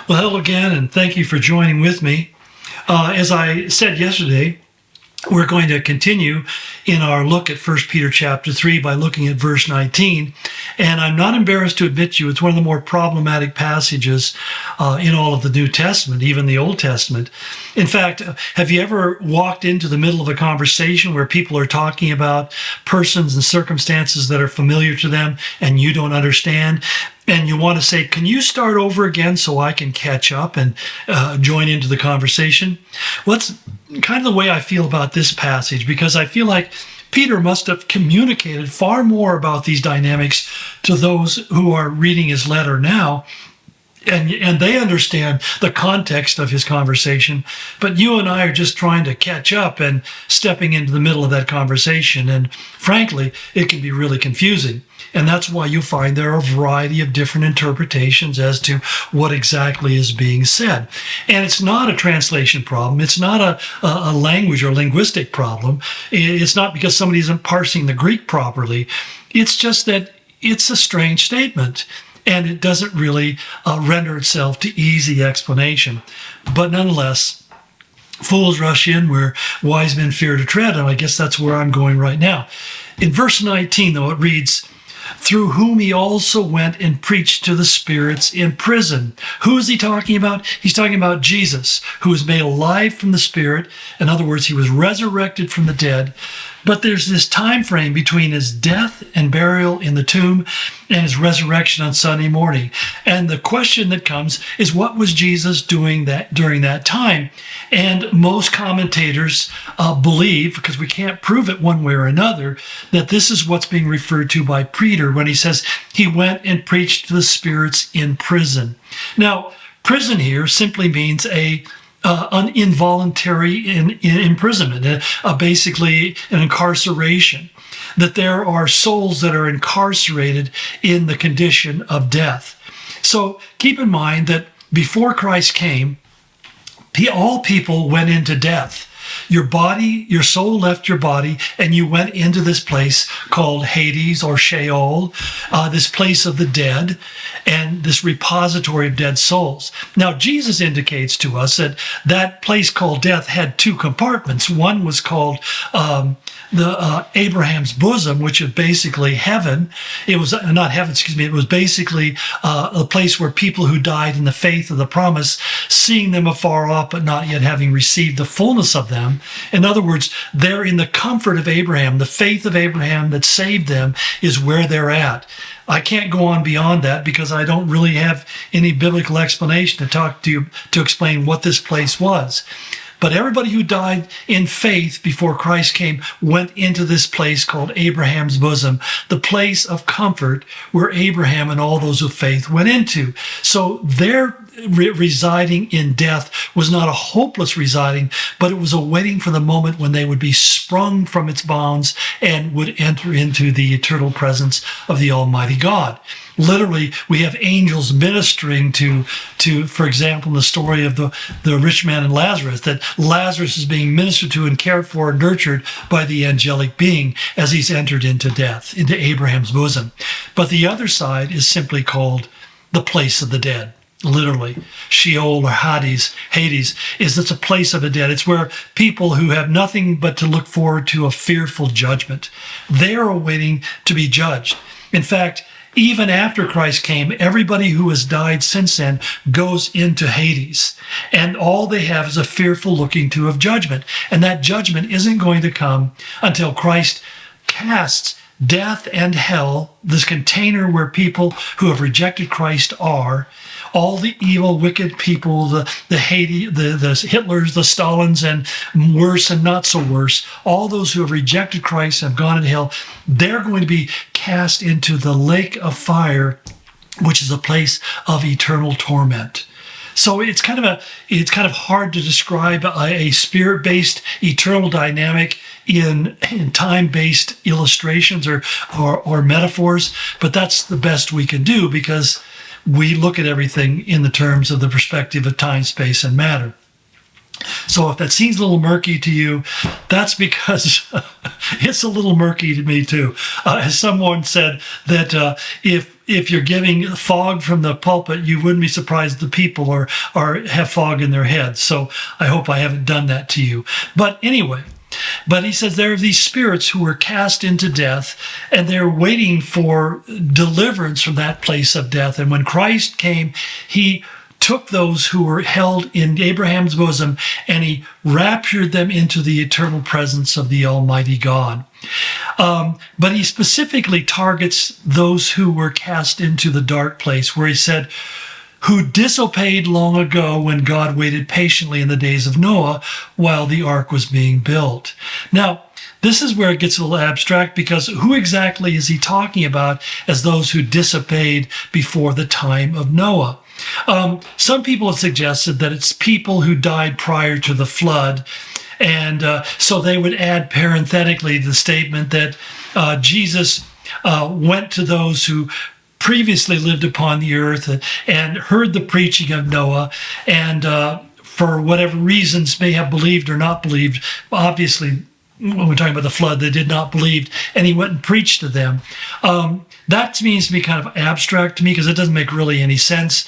Well, hello again, and thank you for joining with me. As I said yesterday, we're going to continue in our look at 1 Peter chapter 3 by looking at verse 19. And I'm not embarrassed to admit to you, it's one of the more problematic passages in all of the New Testament, even the Old Testament. In fact, have you ever walked into the middle of a conversation where people are talking about persons and circumstances that are familiar to them and you don't understand? And you want to say, can you start over again so I can catch up and join into the conversation? Well, that's kind of the way I feel about this passage, because I feel like Peter must have communicated far more about these dynamics to those who are reading his letter now. And they understand the context of his conversation, but you and I are just trying to catch up and stepping into the middle of that conversation. And frankly, it can be really confusing. And that's why you find there are a variety of different interpretations as to what exactly is being said. And it's not a translation problem. It's not a language or linguistic problem. It's not because somebody isn't parsing the Greek properly. It's just that it's a strange statement, and it doesn't really render itself to easy explanation. But nonetheless, fools rush in where wise men fear to tread, and I guess that's where I'm going right now. In verse 19, though, it reads, through whom he also went and preached to the spirits in prison. Who is he talking about? He's talking about Jesus, who was made alive from the Spirit. In other words, he was resurrected from the dead. But there's this time frame between his death and burial in the tomb and his resurrection on Sunday morning. And the question that comes is, what was Jesus doing during that time? And most commentators believe, because we can't prove it one way or another, that this is what's being referred to by Peter when he says he went and preached to the spirits in prison. Now, prison here simply means an involuntary imprisonment, basically an incarceration, that there are souls that are incarcerated in the condition of death. So keep in mind that before Christ came, all people went into death. Your body, your soul left your body, and you went into this place called Hades or Sheol, this place of the dead, and this repository of dead souls. Now, Jesus indicates to us that that place called death had two compartments. One was called Abraham's bosom, which is basically heaven. It was not heaven, it was basically a place where people who died in the faith of the promise, seeing them afar off, but not yet having received the fullness of them. In other words, they're in the comfort of Abraham. The faith of Abraham that saved them is where they're at. I can't go on beyond that because I don't really have any biblical explanation to talk to you to explain what this place was. But everybody who died in faith before Christ came went into this place called Abraham's bosom, the place of comfort where Abraham and all those of faith went into. So their residing in death was not a hopeless residing, but it was a waiting for the moment when they would be sprung from its bounds and would enter into the eternal presence of the Almighty God. Literally, we have angels ministering to, for example, in the story of the rich man and Lazarus, that Lazarus is being ministered to and cared for and nurtured by the angelic being as he's entered into death, into Abraham's bosom. But the other side is simply called the place of the dead. Literally, Sheol or Hades is it's a place of the dead. It's where people who have nothing but to look forward to a fearful judgment. They are awaiting to be judged. In fact, even after Christ came, everybody who has died since then goes into Hades. And all they have is a fearful looking to of judgment. And that judgment isn't going to come until Christ casts death and hell, this container where people who have rejected Christ are, all the evil, wicked people, the Hitlers, the Stalins, and worse and not so worse, all those who have rejected Christ and have gone into hell, they're going to be cast into the lake of fire, which is a place of eternal torment. So it's kind of hard to describe a spirit-based eternal dynamic in time-based illustrations or metaphors, but that's the best we can do because we look at everything in the terms of the perspective of time, space, and matter. So if that seems a little murky to you, that's because it's a little murky to me too. As someone said that if if you're giving fog from the pulpit, you wouldn't be surprised the people are have fog in their heads. So I hope I haven't done that to you. But anyway, but he says there are these spirits who were cast into death, and they're waiting for deliverance from that place of death. And when Christ came, he took those who were held in Abraham's bosom, and he raptured them into the eternal presence of the Almighty God. But he specifically targets those who were cast into the dark place, where he said, who disobeyed long ago when God waited patiently in the days of Noah while the ark was being built. Now, this is where it gets a little abstract, because who exactly is he talking about as those who disobeyed before the time of Noah? Some people have suggested that it's people who died prior to the flood. And so they would add parenthetically the statement that Jesus went to those who previously lived upon the earth and heard the preaching of Noah, and for whatever reasons may have believed or not believed. Obviously, when we're talking about the flood, they did not believe, and he went and preached to them. That means to be kind of abstract to me, because it doesn't make really any sense.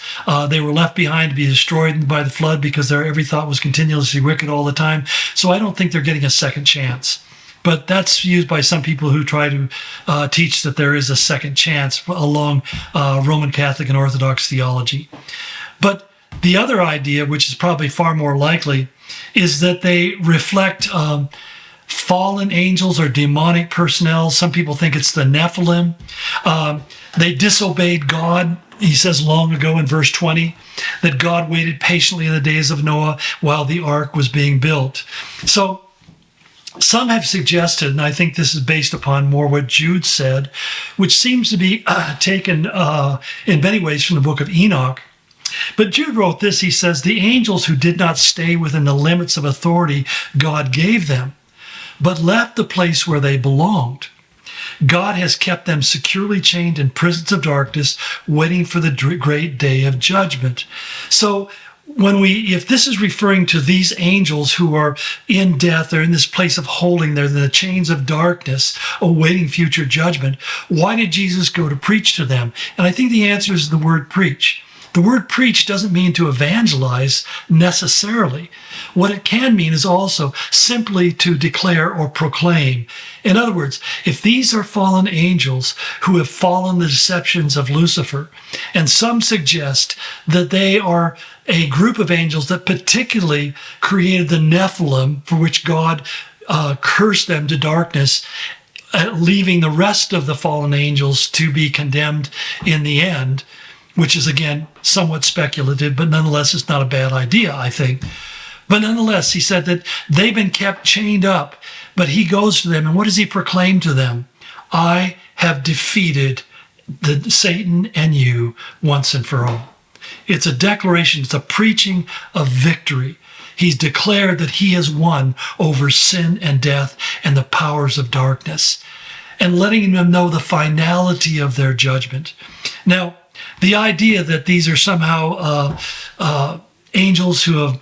They were left behind to be destroyed by the flood because their every thought was continuously wicked all the time. So I don't think they're getting a second chance. But that's used by some people who try to teach that there is a second chance along Roman Catholic and Orthodox theology. But the other idea, which is probably far more likely, is that they reflect fallen angels or demonic personnel. Some people think it's the Nephilim. They disobeyed God. He says long ago in verse 20 that God waited patiently in the days of Noah while the ark was being built. So some have suggested, and I think this is based upon more what Jude said, which seems to be taken in many ways from the book of Enoch. But Jude wrote this. He says, the angels who did not stay within the limits of authority God gave them, but left the place where they belonged, God has kept them securely chained in prisons of darkness, waiting for the great day of judgment. So if this is referring to these angels who are in death, they're in this place of holding, they're in the chains of darkness, awaiting future judgment, why did Jesus go to preach to them? And I think the answer is the word preach. The word preach doesn't mean to evangelize necessarily. What it can mean is also simply to declare or proclaim. In other words, if these are fallen angels who have fallen the deceptions of Lucifer, and some suggest that they are a group of angels that particularly created the Nephilim, for which God cursed them to darkness, leaving the rest of the fallen angels to be condemned in the end, which is, again, somewhat speculative, but nonetheless, it's not a bad idea, I think. But nonetheless, he said that they've been kept chained up, but he goes to them, and what does he proclaim to them? I have defeated Satan and you once and for all. It's a declaration, it's a preaching of victory. He's declared that he has won over sin and death and the powers of darkness, and letting them know the finality of their judgment. Now, the idea that these are somehow angels who have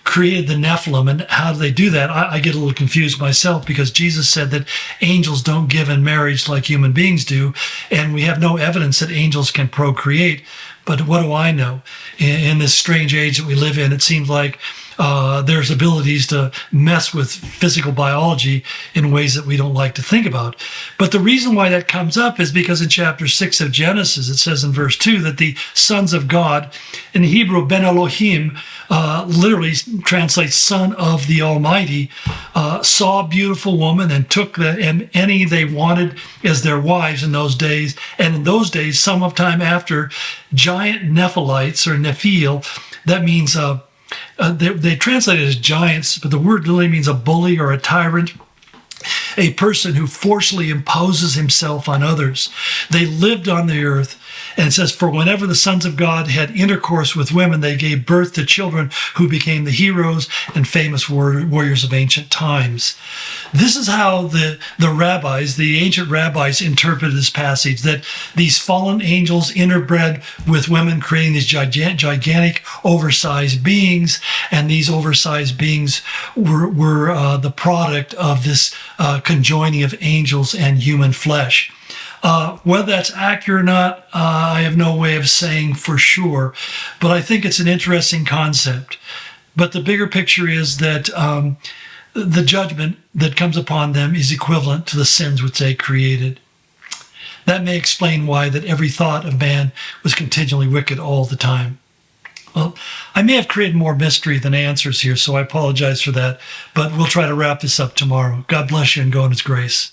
created the Nephilim, and how do they do that? I get a little confused myself, because Jesus said that angels don't give in marriage like human beings do, and we have no evidence that angels can procreate. But what do I know? In this strange age that we live in, it seems like there's abilities to mess with physical biology in ways that we don't like to think about. But the reason why that comes up is because in chapter 6 of Genesis, it says in verse 2 that the sons of God, in Hebrew, Ben Elohim, literally translates son of the Almighty, saw a beautiful woman and took any they wanted as their wives in those days. And in those days, some of time after, giant Nephilites or Nephil, that means they translate it as giants, but the word literally means a bully or a tyrant, a person who forcefully imposes himself on others. They lived on the earth, and it says, for whenever the sons of God had intercourse with women, they gave birth to children who became the heroes and famous warriors of ancient times. This is how the rabbis, the ancient rabbis, interpreted this passage, that these fallen angels interbred with women, creating these gigantic, oversized beings, and these oversized beings were the product of this conjoining of angels and human flesh. Whether that's accurate or not, I have no way of saying for sure, but I think it's an interesting concept. But the bigger picture is that the judgment that comes upon them is equivalent to the sins which they created. That may explain why that every thought of man was continually wicked all the time. Well, I may have created more mystery than answers here, so I apologize for that, but we'll try to wrap this up tomorrow. God bless you and go in His grace.